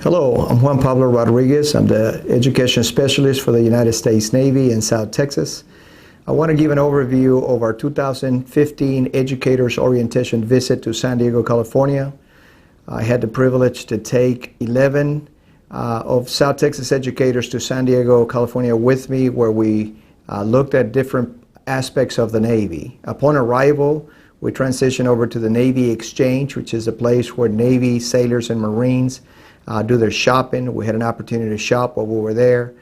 Hello, I'm Juan Pablo Rodriguez. I'm the Education Specialist for the United States Navy in South Texas. I want to give an overview of our 2015 Educator's Orientation Visit to San Diego, California. I had the privilege to take 11 of South Texas educators to San Diego, California with me, where we looked at different aspects of the Navy. Upon arrival, we transitioned over to the Navy Exchange, which is a place where Navy sailors and Marines do their shopping. We had an opportunity to shop while we were there.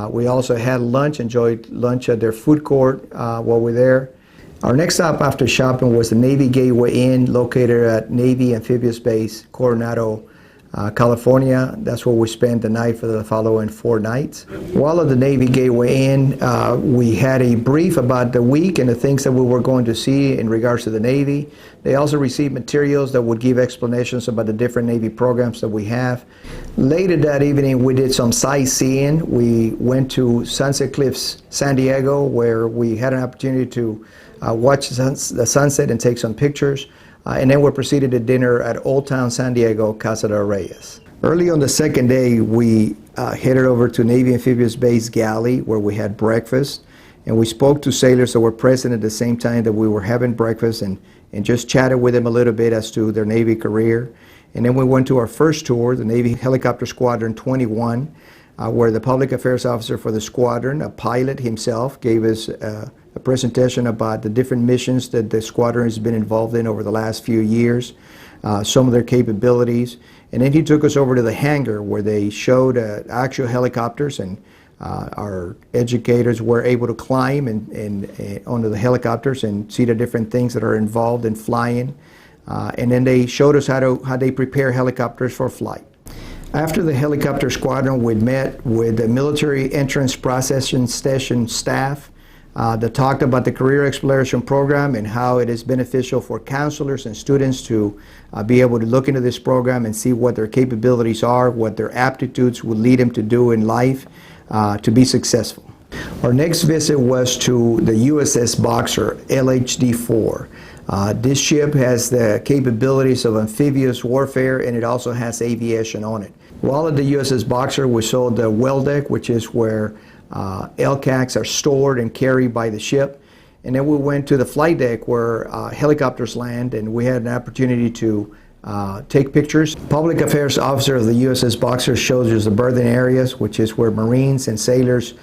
We also had lunch, enjoyed lunch at their food court while we were there. Our next stop after shopping was the Navy Gateway Inn, located at Navy Amphibious Base, Coronado, California. That's where we spent the night for the following 4 nights. While at the Navy Gateway Inn, we had a brief about the week and the things that we were going to see in regards to the Navy. They also received materials that would give explanations about the different Navy programs that we have. Later that evening, we did some sightseeing. We went to Sunset Cliffs, San Diego, where we had an opportunity to watch the sunset and take some pictures. And then we proceeded to dinner at Old Town San Diego, Casa de Reyes. Early on the second day, we headed over to Navy Amphibious Base Galley, where we had breakfast. And we spoke to sailors that were present at the same time that we were having breakfast and just chatted with them a little bit as to their Navy career. And then we went to our first tour, the Navy Helicopter Squadron 21, where the public affairs officer for the squadron, a pilot himself, gave us a presentation about the different missions that the squadron has been involved in over the last few years, some of their capabilities. And then he took us over to the hangar where they showed actual helicopters, and our educators were able to climb and onto the helicopters and see the different things that are involved in flying. And then they showed us how they prepare helicopters for flight. After the helicopter squadron, we met with the military entrance processing station staff that talked about the career exploration program and how it is beneficial for counselors and students to be able to look into this program and see what their capabilities are, what their aptitudes would lead them to do in life to be successful. Our next visit was to the USS Boxer LHD-4. This ship has the capabilities of amphibious warfare, and it also has aviation on it. While at the USS Boxer, we saw the well deck, which is where LCACs are stored and carried by the ship. And then we went to the flight deck where helicopters land, and we had an opportunity to take pictures. Public Affairs Officer of the USS Boxer shows us the berthing areas, which is where Marines and sailors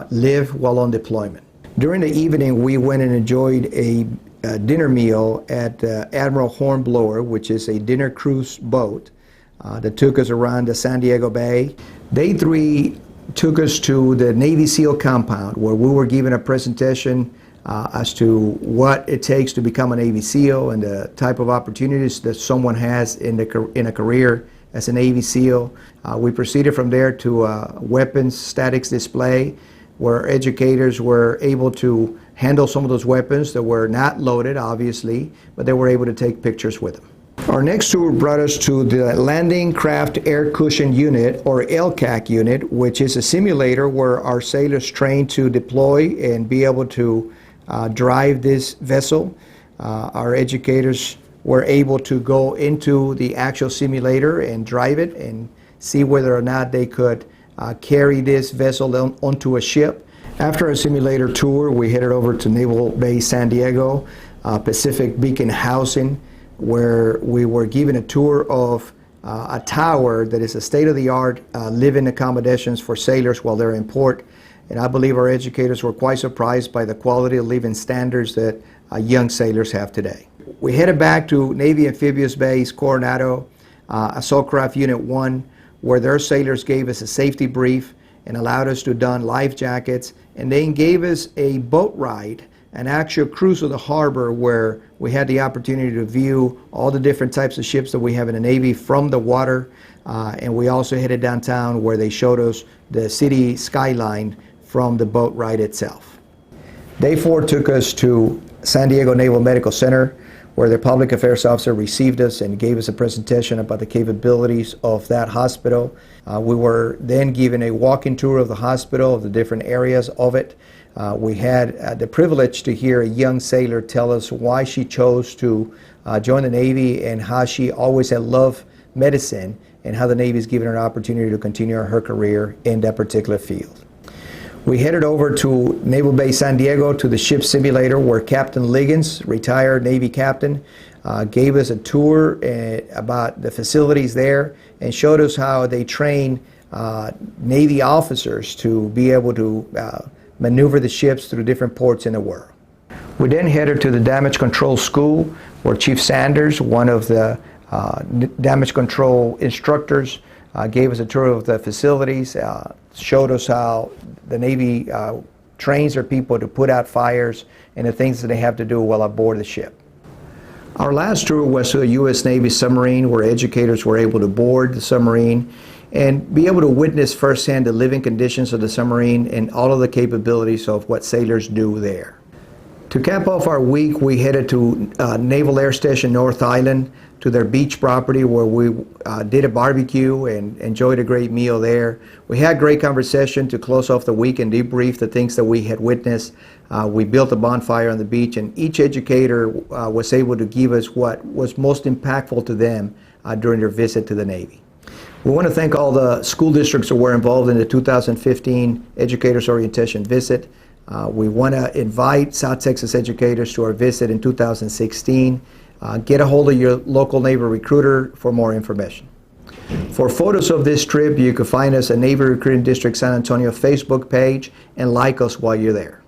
live while on deployment. During the evening, we went and enjoyed a dinner meal at Admiral Hornblower, which is a dinner cruise boat that took us around the San Diego Bay. Day 3 took us to the Navy SEAL compound, where we were given a presentation as to what it takes to become a Navy SEAL and the type of opportunities that someone has in a career as a Navy SEAL. We proceeded from there to a weapons statics display, where educators were able to handle some of those weapons that were not loaded, obviously, but they were able to take pictures with them. Our next tour brought us to the Landing Craft Air Cushion Unit, or LCAC unit, which is a simulator where our sailors train to deploy and be able to drive this vessel. Our educators were able to go into the actual simulator and drive it and see whether or not they could carry this vessel onto a ship. After our simulator tour, we headed over to Naval Base San Diego, Pacific Beacon Housing, where we were given a tour of a tower that is a state-of-the-art living accommodations for sailors while they're in port. And I believe our educators were quite surprised by the quality of living standards that young sailors have today. We headed back to Navy Amphibious Base Coronado, Assault Craft Unit 1, where their sailors gave us a safety brief and allowed us to don life jackets, and then gave us a boat ride, an actual cruise of the harbor, where we had the opportunity to view all the different types of ships that we have in the Navy from the water, and we also headed downtown where they showed us the city skyline from the boat ride itself. Day 4 took us to San Diego Naval Medical Center, where the public affairs officer received us and gave us a presentation about the capabilities of that hospital. We were then given a walking tour of the hospital, of the different areas of it. We had the privilege to hear a young sailor tell us why she chose to join the Navy and how she always had loved medicine and how the Navy is giving her an opportunity to continue her career in that particular field. We headed over to Naval Base San Diego to the ship simulator where Captain Liggins, retired Navy captain, gave us a tour about the facilities there and showed us how they train Navy officers to be able to maneuver the ships through different ports in the world. We then headed to the Damage Control School where Chief Sanders, one of the damage control instructors, gave us a tour of the facilities, showed us how the Navy trains their people to put out fires and the things that they have to do while aboard the ship. Our last tour was to a U.S. Navy submarine where educators were able to board the submarine and be able to witness firsthand the living conditions of the submarine and all of the capabilities of what sailors do there. To cap off our week, we headed to Naval Air Station North Island to their beach property where we did a barbecue and enjoyed a great meal there. We had great conversation to close off the week and debrief the things that we had witnessed. We built a bonfire on the beach, and each educator was able to give us what was most impactful to them during their visit to the Navy. We want to thank all the school districts that were involved in the 2015 Educators Orientation Visit. We want to invite South Texas educators to our visit in 2016. Get a hold of your local Navy recruiter for more information. For photos of this trip, you can find us at Navy Recruiting District San Antonio Facebook page and like us while you're there.